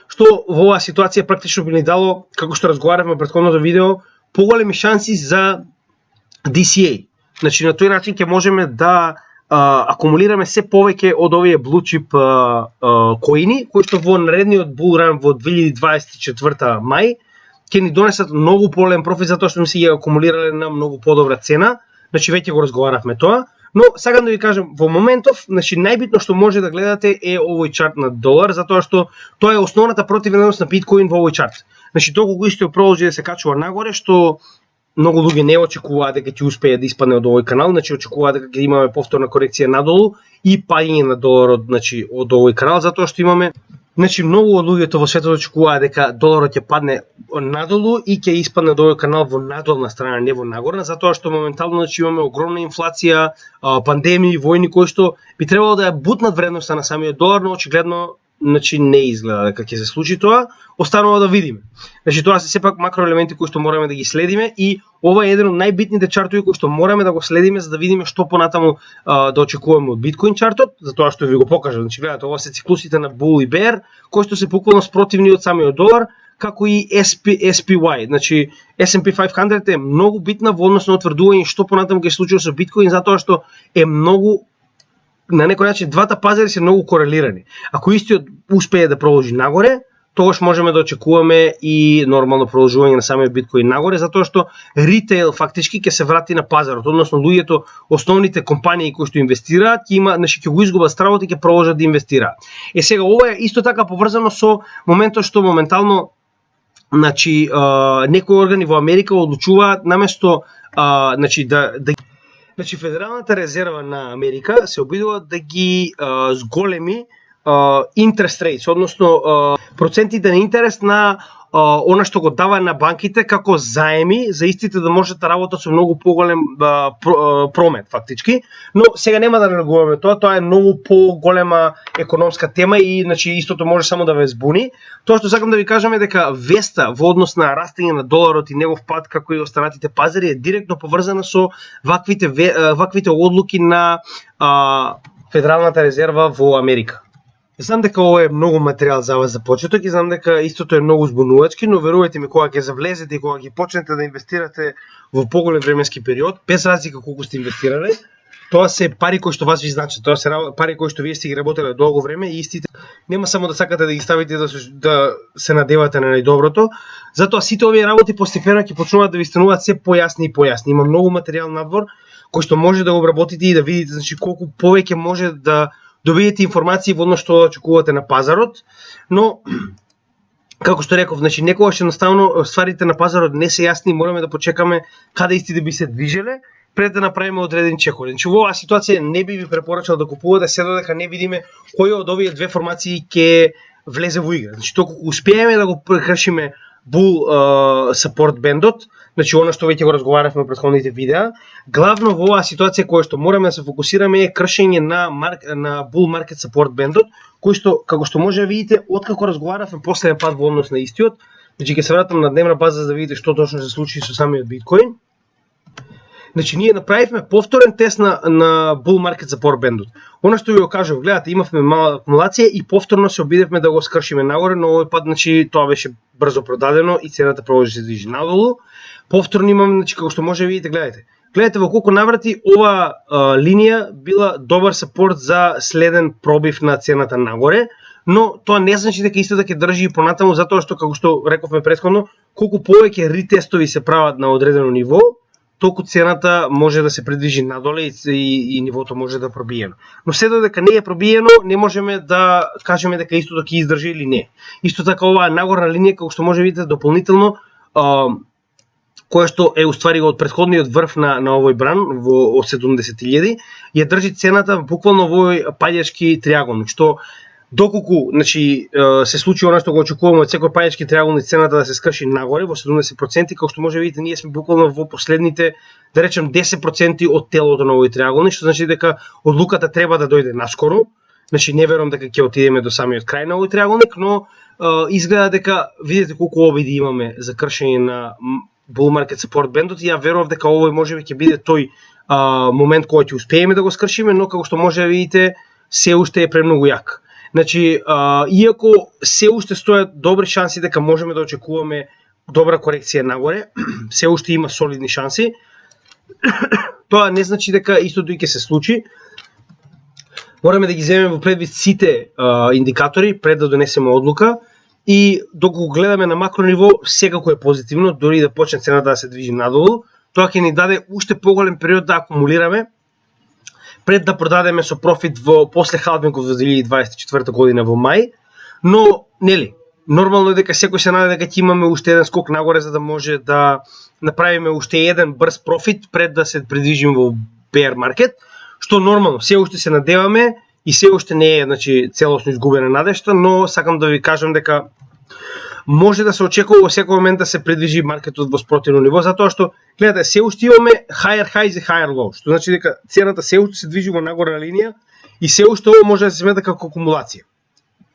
Што во оваа ситуација практично би ни дало, како што разговаравме во претходното видео, поголеми шанси за DCA. Значи на тој начин ќе можеме да акумулираме се повеќе од овие blue chip коини, кои што во наредниот bull run во 2024 мај ќе ни донесат многу поголем профит затоа што ми се ги акумулирале на многу подобра цена. Значи веќе го разговаравме тоа, но сакам да ви кажам во моментов, значи најбитно што може да гледате е овој чарт на долар, затоа што тоа е основната противвредност на биткоин во овој чарт. Значи толку исто продолжи да се качува нагоре што многу луѓе не очекуваат дека ќе успее да испадне од овој канал, значи очекуваат дека ќе имаме повторна корекција надолу и паѓање на доларот, значи од овој канал, затоа што имаме, значи многу од луѓето во светот очекуваат дека доларот ќе падне надолу и ќе испадне од овој канал во надолна страна, не во нагорна, затоа што моментално значи имаме огромна инфлација, пандемии, војни кои што би требало да ја бутнат вредноста на самиот долар, но очигледно значи не изгледа дека ќе се случи тоа, останува да видиме. Значи тоа се сепак макроелементи кои што мораме да ги следиме и ова е еден од најбитните чартови кои што мораме да го следиме за да видиме што понатаму да очекуваме од биткоин чартот, затоа што ви го покажам. Значи гледате, ова се циклусите на bull и bear, кои што се буквално спротивни од самиот долар, како и SPY. Значи S&P 500 е многу битна во однос на утврдување што понатаму ќе се случи со биткоин, затоа што е многу на некој начин двата пазари се многу корелирани. Ако истиот успее да продолжи нагоре, тогаш можеме да очекуваме и нормално продолжување на самиот биткоин нагоре, затоа што ритейл фактички ќе се врати на пазарот, односно луѓето, основните компании кои што инвестираат, значи ќе го изгубат стравот и ќе продолжат да инвестираат. Сега ова е исто така поврзано со моментот што моментално значи некои органи во Америка одлучуваат наместо значи Значи Федералната резерва на Америка се обидува да ги зголеми interest rates, односно процентите на интерес на она што го дава на банките како заеми за истите да можат да работат со многу поголем промет фактички, но сега нема да реагуваме тоа е многу поголема економска тема и значи истото може само да ве збуни. Тоа што сакам да ви кажам е дека веста во однос на растење на доларот и негов пат како и останатите пазари е директно поврзана со ваквите одлуки на Федералната резерва во Америка. Знам дека ова е многу материјал за вас за почеток и знам дека истото е многу збунувачки, но верувајте ми, кога ќе завлезете и кога ќе почнете да инвестирате во поголем временски период, без разлика колку сте инвестирале, тоа се пари кои што вас ви значат, тоа се пари кои што вие сте ги работеле долго време и истите нема само да сакате да ги ставите да се надевате на најдоброто, затоа сите овие работи постепено ќе почнуваат да ви стануваат се појасни и појасни. Има многу материјал надвор кој што може да го обработите и да видите значи колку повеќе може да добиете информации во однос што очекувате на пазарот, но како што реков, значи некогаш едноставно стварите на пазарот не се јасни, мораме да почекаме каде истите би се движеле пред да направиме одредени чекови. Значи во оваа ситуација не би ви препорачал да купувате се додека не видиме кој од овие две формации ќе влезе во игра. Значи толку успееме да го прекршиме bull support бендот, значи она што веќе го разговаравме во претходните видеа, главно во оваа ситуација која што мораме да се фокусираме е кршење на bull market support бендот, кој што како што може да видите откако разговаравме последен пат во однос на истиот, значи ќе се вратам на дневна база за да видите што точно се случи со самиот биткоин. Значи ние направивме повторен тест на bull market support бендот. Она што ви го кажав, гледате, имавме мала акумулација и повторно се обидевме да го скршиме нагоре, но овој пат значи тоа беше брзо продадено и цената продолжи да се движи надолу. Повторно имаме, значи како што може да видите, гледате во колку наврати ова линија била добар сапорт за следен пробив на цената нагоре, но тоа не значи дека исто ќе држи и понатаму затоа што како што рековме претходно, колку повеќе ретестови се прават на одредено ниво, толку цената може да се придвижи надоле и нивото може да пробиено. Но се додека не е пробиено, не можеме да кажеме дека истото ќе издржи или не. Исто така оваа нагорна линија, како што може да видите дополнително, која што е уствари од претходниот врв на овој бран во 70.000, ја држи цената буквално во овој паѓачки триаголник, што доколку значи се случи она што го очекуваме од секој паѓачки триаголник цената да се скрши нагоре во 70%, како што може да видите ние сме буквално во последните да речем 10% од телото на овој триаголник, што значи дека одлуката треба да дојде наскоро. Значи не верувам дека ќе отидеме до самиот крај на овој триаголник, но изгледа дека видите колку обиди имаме за кршење на bull market support бендот и ја верував дека овој можеби ќе биде тој момент кој ќе успееме да го скршиме, но како што може да видите, се уште е премногу јак. Значи, иако се уште стојат добри шанси дека можеме да очекуваме добра корекција нагоре, се уште има солидни шанси, тоа не значи дека истото и ќе се случи. Мораме да ги земеме во предвид сите индикатори пред да донесеме одлука и доколку гледаме на макро ниво, секако е позитивно, дори да почне цената да се движи надолу, тоа ќе ни даде уште поголем период да акумулираме пред да продадеме со профит во после халвингот во 2024 година во мај, но нели, нормално е дека секој се наде дека ќе имаме уште еден скок нагоре за да може да направиме уште еден брз профит пред да се придвижиме во bear market, што нормално, се уште се надеваме и се уште не е, значи, целосно изгубена надежта, но сакам да ви кажам дека може да се очекува во секој момент да се придвижи маркетот во спротивно ниво, затоа што гледате, се уште имаме higher highs и higher lows, што значи дека цената се уште се движи во нагорна линија и се уште ово може да се смета како акумулација.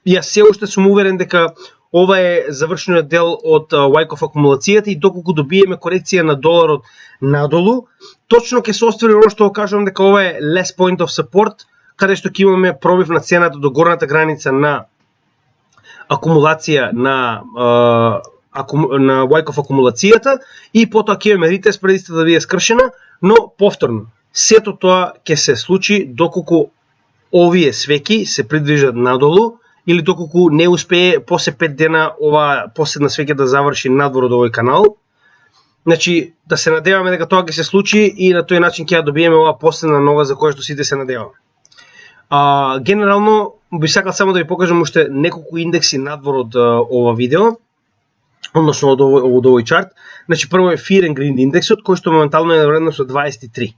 И јас се уште сум уверен дека ова е завршениот дел од Wyckoff акумулацијата и доколку добиеме корекција на доларот надолу, точно ќе се оствари оно што кажувам дека ова е less point of support, каде што ќе имаме пробив на цената до горната граница на акумулација на Wyckoff акумулацијата и потоа ќе имаме ретест преди да биде скршена, но повторно, сето тоа ќе се случи доколку овие свеќи се придвижат надолу или доколку не успее после 5 дена ова последна свеќа да заврши надвор од овој канал. Значи, да се надеваме дека тоа ќе се случи и на тој начин ќе ја добиеме оваа последна нога за која што сите се надеваме. Генерално, би сакал само да ви покажам уште неколку индекси надвор од ова видео, односно од овој чарт. Значи, прво е Fear and Greed индексот, кој што моментално е на вредност од 23.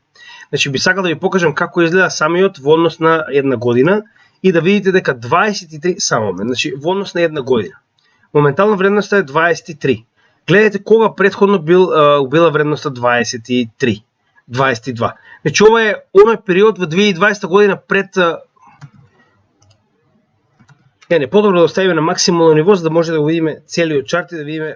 Значи, би сакал да ви покажам како изгледа самиот во однос на една година и да видите дека 23 само момент, значи во однос на една година. Моментално вредноста е 23. Гледате кога претходно била вредноста 23, 22. Значи ова е оној период во 2020 година пред подобро да оставиме на максимално ниво за да може да го видиме целиот чарт и да видиме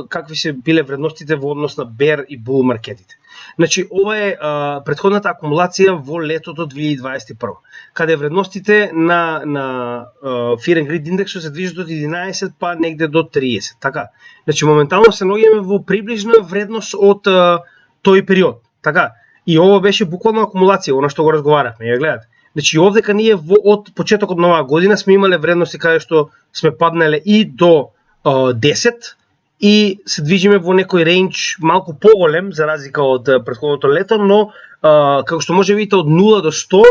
какви се биле вредностите во однос на bear и bull маркетите. Значи ова е претходната акумулација во летото 2021, каде вредностите на Fear and Greed индексот се движат од 11 па негде до 30, така. Значи моментално се наоѓаме во приближна вредност од тој период, така. И ова беше буквално акумулација, она што го разговарахме, ја гледате. Значи овдека ние од почетокот на оваа година сме имале вредности каде што сме паднале и до 10 и се движиме во некој рейндж малку поголем за разлика од претходното лето, но како што може видите од 0 до 100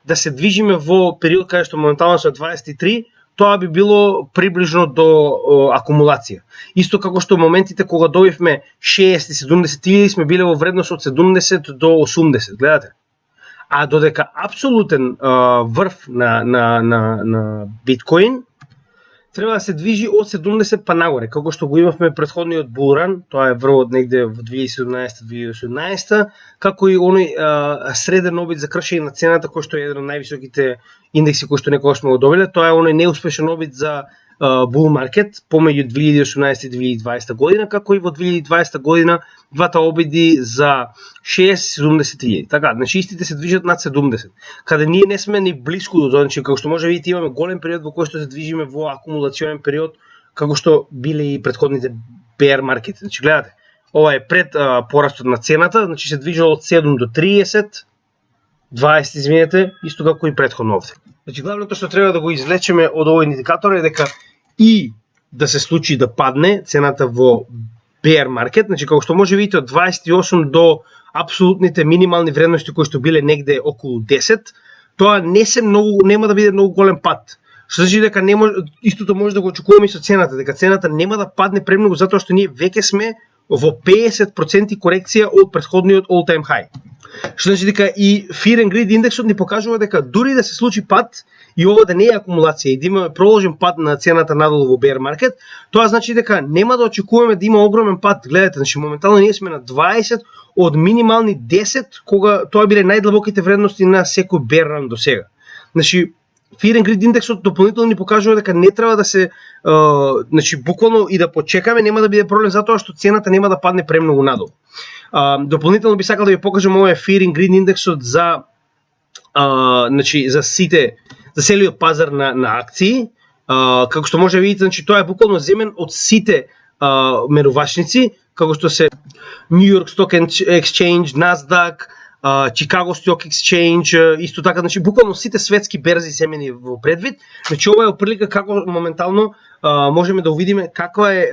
да се движиме во период каде што моментално се 23, тоа би било приближно до акумулација. Исто како што моментите кога добивме 60-70 илјади сме биле во вредност од 70 до 80, гледате. А додека апсолутен врв на биткоин треба да се движи од 70 па нагоре, како што го имавме претходниот булран, тоа е врвот негде во 2017-2018, како и оној среден обид за кршење на цената кој што е еден од највисоките индекси кои што некогаш сме го добиле, тоа е оној неуспешен обид за bull market помеѓу 2018 и 2020 година, како и во 2020 година двата обиди за 60-70 илјади. Така, значи истите се движат над 70. Каде ние не сме ни блиску до тоа, значи како што може видите имаме голем период во кој што се движиме во акумулационен период, како што биле и претходните bear market. Значи гледате, ова е пред порастот на цената, значи се движи од 7 до 30, 20, извинете, исто како и претходно овде. Значи главното што треба да го извлечеме од овој индикатор е дека и да се случи да падне цената во bear market, значи како што може видите од 28 до апсолутните минимални вредности кои што биле негде околу 10, тоа нема да биде многу голем пад. Што значи дека не може, истото може да го очекуваме и со цената, дека цената нема да падне премногу затоа што ние веќе сме во 50% корекција од претходниот all time high. Што значи дека и Fear and Greed индексот ни покажува дека дури да се случи пад и ова да не е акумулација и да имаме проложен пад на цената надолу во bear market, тоа значи дека нема да очекуваме да има огромен пад. Гледате, значи моментално ние сме на 20 од минимални 10 кога тоа биле најдлабоките вредности на секој bear run до сега. Значи Fear and Greed индексот дополнително ни покажува дека не треба да се значи буквално и да почекаме, нема да биде проблем затоа што цената нема да падне премногу надолу. Дополнително би сакал да ви покажам овој Fear and Greed индексот за значи за целиот пазар на акции. Како што може да видите, значи тоа е буквално земен од сите мерувачници, како што се New York Stock Exchange, Nasdaq, Chicago Stock Exchange, исто така, значи буквално сите светски берзи земени во предвид. Значи ова е прилика како моментално можеме да увидиме каква е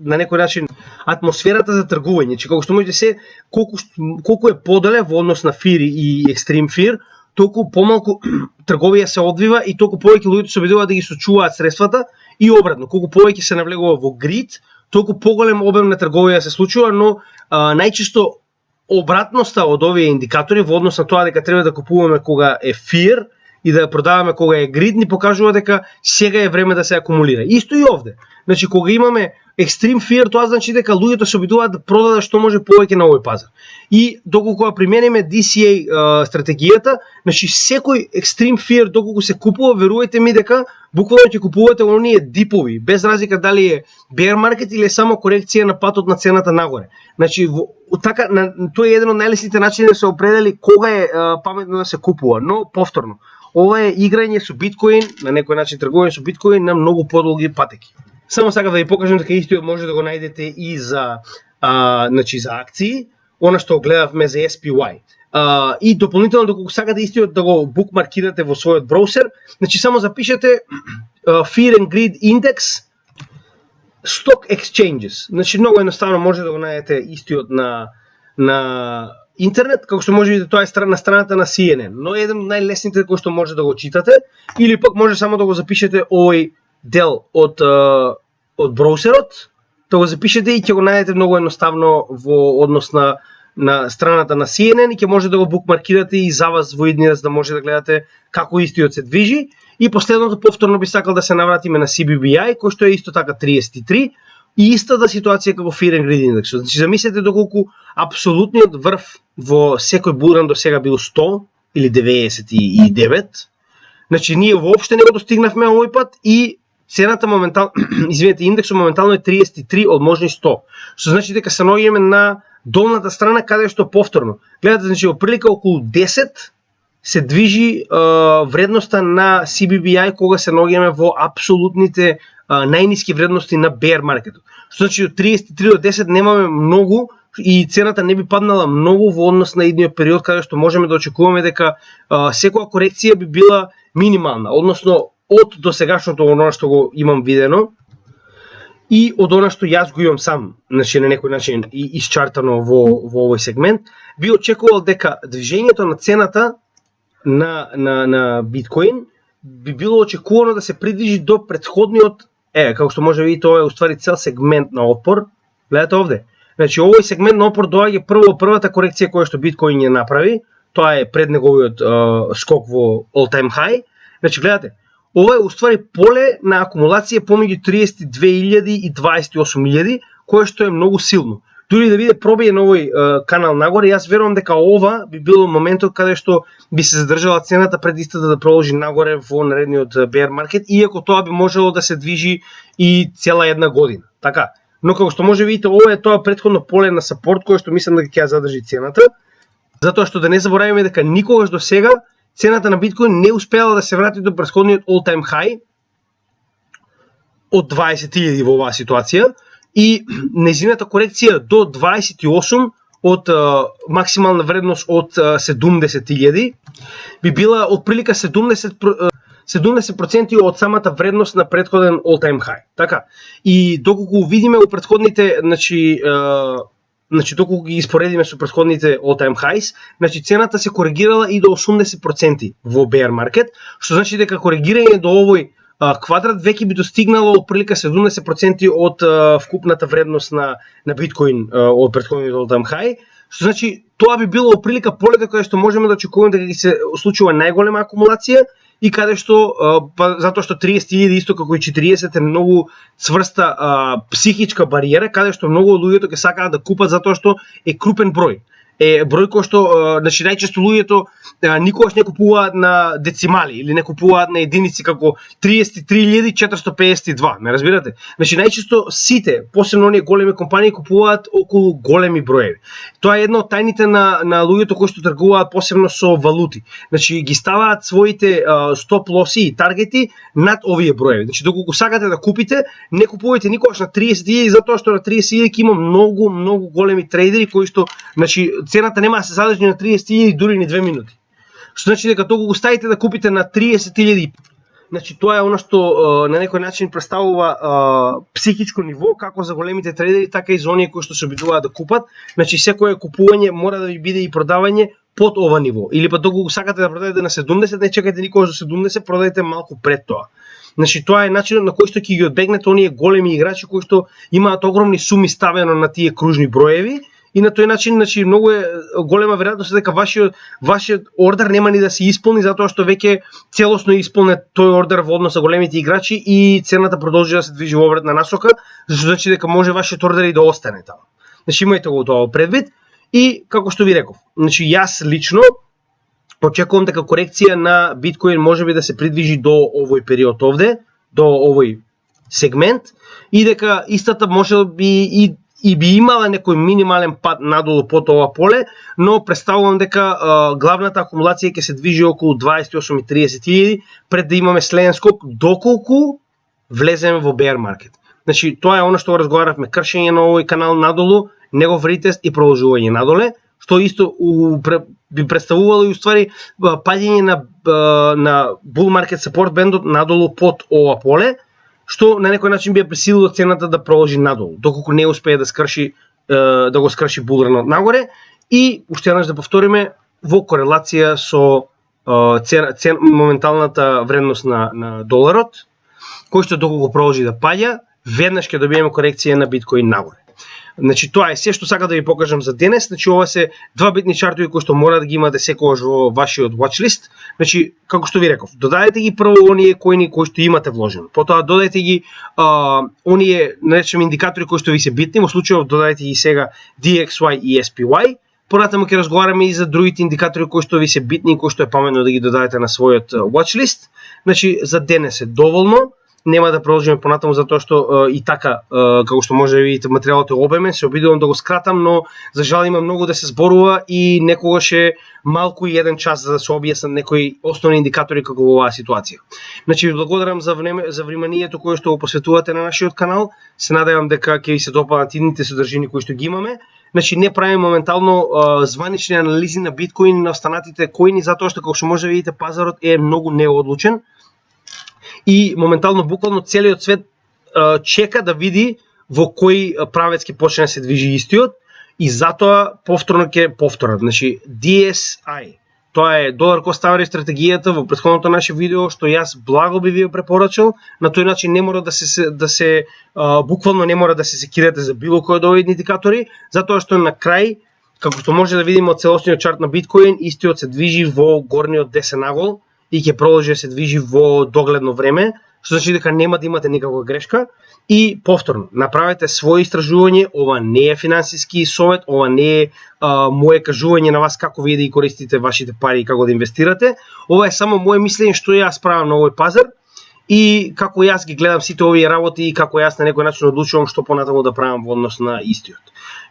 на некој начин атмосферата за тргување. Значи како што можете се колку е подале во однос на Fear и Extreme Fear, толку помалку трговија се одвива и толку повеќе луѓето се обидуваат да ги сочуваат средствата и обратно, колку повеќе се навлегува во грид, толку поголем обем на трговија се случува, но најчесто обратноста од овие индикатори во однос на тоа дека треба да купуваме кога е Fear и да продаваме кога е Greed ни покажува дека сега е време да се акумулира. Исто и овде. Значи кога имаме Extreme Fear, тоа значи дека луѓето се обидуваат да продадат што може повеќе на овој пазар. И доколку ја примениме DCA стратегијата, значи секој Extreme Fear доколку се купува, верувајте ми дека буквално ќе купувате оние дипови, без разлика дали е bear market или е само корекција на патот на цената нагоре. Значи така тоа е еден од најлесните начини да се определи кога е паметно да се купува, но повторно ова е играње со биткоин, на некој начин тргување со биткоин на многу подолги патеки. Само сакам да ви покажам дека истиот може да го најдете и за значи за акции, она што гледавме за SPY. И дополнително доколку сакате истиот да го букмаркирате во својот броусер, значи само запишете Fear and Greed Index Stock Exchanges. Значи многу едноставно може да го најдете истиот на интернет, како што може да видите, тоа е на страната на CNN, но еден од најлесните кој што може да го читате, или пак може само да го запишете овој дел од броусерот, да го запишете и ќе го најдете многу едноставно во однос на страната на CNN и ќе може да го букмаркирате и за вас во иднина за да може да гледате како истиот се движи. И последното повторно би сакал да се навратиме на CBBI, кој што е исто така 33 и истата ситуација како Fear and Greed индексот. Значи замислете доколку апсолутниот врв во секој булран до сега бил 100 или 99. Значи ние воопште не го достигнавме овој пат и цената моментално, извинете, индексот моментално е 33 од можни 100. Што значи дека се наоѓаме на долната страна каде што повторно. Гледате, значи во прилика околу 10 се движи вредноста на CBBI кога се наоѓаме во апсолутните најниски вредности на bear маркетот. Што значи од 33 до 10 немаме многу и цената не би паднала многу во однос на идниот период каде што можеме да очекуваме дека секоја корекција би била минимална, односно од досегашното оно што го имам видено и од она што јас го имам сам, значи на некој начин и исчартано во овој сегмент, би очекувал дека движењето на цената на биткоин би било очекувано да се придвижи до претходниот, како што може да видите, ова е уствари цел сегмент на опор. Гледате овде. Значи овој сегмент на опор доаѓа првата корекција која што биткоин ја направи, тоа е пред неговиот скок во all time high. Значи гледате, ова е уствари поле на акумулација помеѓу 32.000 и 28.000, кое што е многу силно. Дури да биде пробие на овој канал нагоре, јас верувам дека ова би било моментот каде што би се задржала цената пред истата да продолжи нагоре во наредниот bear market, иако тоа би можело да се движи и цела една година. Така, но како што може видите, ова е тоа претходно поле на сапорт кое што мислам дека ќе ја задржи цената, затоа што да не забораваме дека никогаш до сега цената на биткоин не успеала да се врати до претходниот all time high од 20.000 во оваа ситуација и нејзината корекција до 28 од максимална вредност од 70.000 би била отприлика 70% од самата вредност на претходен all time high. Така. И доколку видиме у претходните, значи доколку ги испоредиме со претходните all time highs, значи цената се коригирала и до 80% во bear market, што значи дека коригирање до овој квадрат веќе би достигнало отприлика 70% од вкупната вредност на биткоин од претходниот all time high, што значи тоа би било отприлика полето каде што можеме да очекуваме дека ги се случува најголема акумулација и каде што затоа што 30.000 исто како и 40 е многу цврста психичка бариера каде што многу од луѓето ќе сакаат да купат затоа што е крупен број. е број кој што значи најчесто луѓето никогаш не купуваат на децимали или не купуваат на единици како 33.452, ме разбирате? Значи најчесто сите, посебно оние големи компании купуваат околу големи броеви. Тоа е една од тајните на луѓето кои што тргуваат посебно со валути. Значи ги ставаат своите стоп лоси и таргети над овие броеви. Значи доколку сакате да купите, не купувајте никогаш на 30.000 затоа што на 30.000 има многу големи трейдери кои што значи цената нема да се задржи на 30.000 дури ни 2 минути. Што значи дека толку го ставите да купите на 30.000. Значи тоа е она што на некој начин представува психичко ниво како за големите трейдери, така и за оние кои што се обидуваат да купат. Значи секое купување мора да ви биде и продавање под ова ниво. Или па доколку сакате да продадете на 70, не чекајте никогаш до 70, продајте малку пред тоа. Значи тоа е начинот на кој што ќе ги одбегнете оние големи играчи кои што имаат огромни суми ставено на тие кружни броеви. И на тој начин, значи, многу е голема веројатност дека вашиот ордер нема ни да се исполни затоа што веќе целосно е исполнет тој ордер во однос на големите играчи и цената продолжи да се движи во обратна насока, зашто значи дека може вашиот ордер и да остане таму. Значи имајте го тоа предвид и како што ви реков, значи јас лично очекувам дека корекција на биткоин можеби да се придвижи до овој период овде, до овој сегмент и дека истата можеби и би имала некој минимален пат надолу по ова поле, но представувам дека главната акумулација ќе се движи околу 28 и 30.000 пред да имаме следен скок доколку влеземе во bear market. Значи тоа е она што разговаравме, кршење на овој канал надолу, негов ретест и продолжување надоле, што исто би представувало и уствари паѓање на bull market support бендот надолу под ова поле, што на некој начин би ја пресилило цената да продолжи надолу, доколку не успее да скрши да го скрши булранот нагоре и уште еднаш да повториме во корелација со моменталната вредност на доларот, кој што доколку продолжи да паѓа, веднаш ќе добиеме корекција на биткоин нагоре. Значи тоа е се што сакам да ви покажам за денес. Значи ова се два битни чартови кои што мора да ги имате секогаш во вашиот watchlist. Значи како што ви реков, додајте ги прво оние коини кои што имате вложено. Потоа додајте ги оние наречеме индикатори кои што ви се битни, во случајов додајте ги сега DXY и SPY. Понатаму ќе разговараме и за другите индикатори кои што ви се битни и кои што е паметно да ги додадете на својот watchlist. Значи за денес е доволно. Нема да продолжиме понатаму затоа што и така како што може да видите материјалот е обемен, се обидувам да го скратам, но за жал има многу да се зборува и некогаш е малку и 1 час за да се објаснат некои основни индикатори како во оваа ситуација. Значи ви благодарам за вниманието кое што го посветувате на нашиот канал. Се надевам дека ќе ви се допаднат идните содржини кои што ги имаме. Значи не правиме моментално званични анализи на биткоин и на останатите коини затоа што како што може да видите пазарот е многу неодлучен. И моментално буквално целиот свет чека да види во кој правец ќе почне да се движи истиот и затоа повторно ќе повторат. Значи DSI, тоа е долар cost average стратегијата во претходното наше видео што јас благо би ви препорачал. На тој начин не мора буквално не мора да се секирате за било кој од овие индикатори, затоа што на крај, како што може да видиме од целосниот чарт на биткоин, истиот се движи во горниот десен агол и ќе продолжи да се движи во догледно време, што значи дека нема да имате никаква грешка. И повторно, направете своје истражување, ова не е финансиски совет, ова не е мое кажување на вас како вие да ги користите вашите пари и како да инвестирате. Ова е само мое мислење што јас правам на овој пазар и како јас ги гледам сите овие работи и како јас на некој начин одлучувам што понатаму да правам во однос на истиот.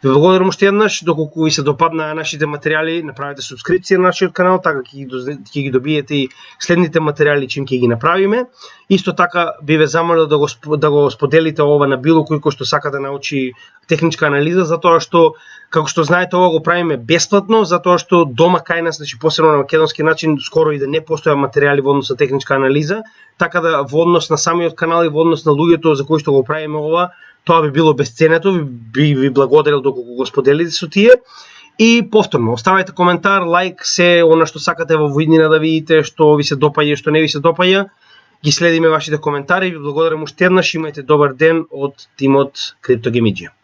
Ви благодарам уште еднаш, доколку ви се допадна нашите материјали, направете субскрипција на нашиот канал, така ќе ги добиете и следните материјали чим ќе ги направиме. Исто така би ве замолил да го споделите ова на било кој што сака да научи техничка анализа, затоа што како што знаете ова го правиме бесплатно, затоа што дома кај нас, значи посебно на македонски начин, скоро и да не постоја материјали во однос на техничка анализа, така да во однос на самиот канал и во однос на луѓето за кои што го правиме ова, тоа би било бесценето, би ви благодарил доколку го споделите со тие. И повторно, оставајте коментар, лайк, се она што сакате во виднина да видите, што ви се допаѓа и што не ви се допаѓа. Ги следиме вашите коментари, ви благодарам уште еднаш, имајте добар ден од тимот CryptoGamedžija.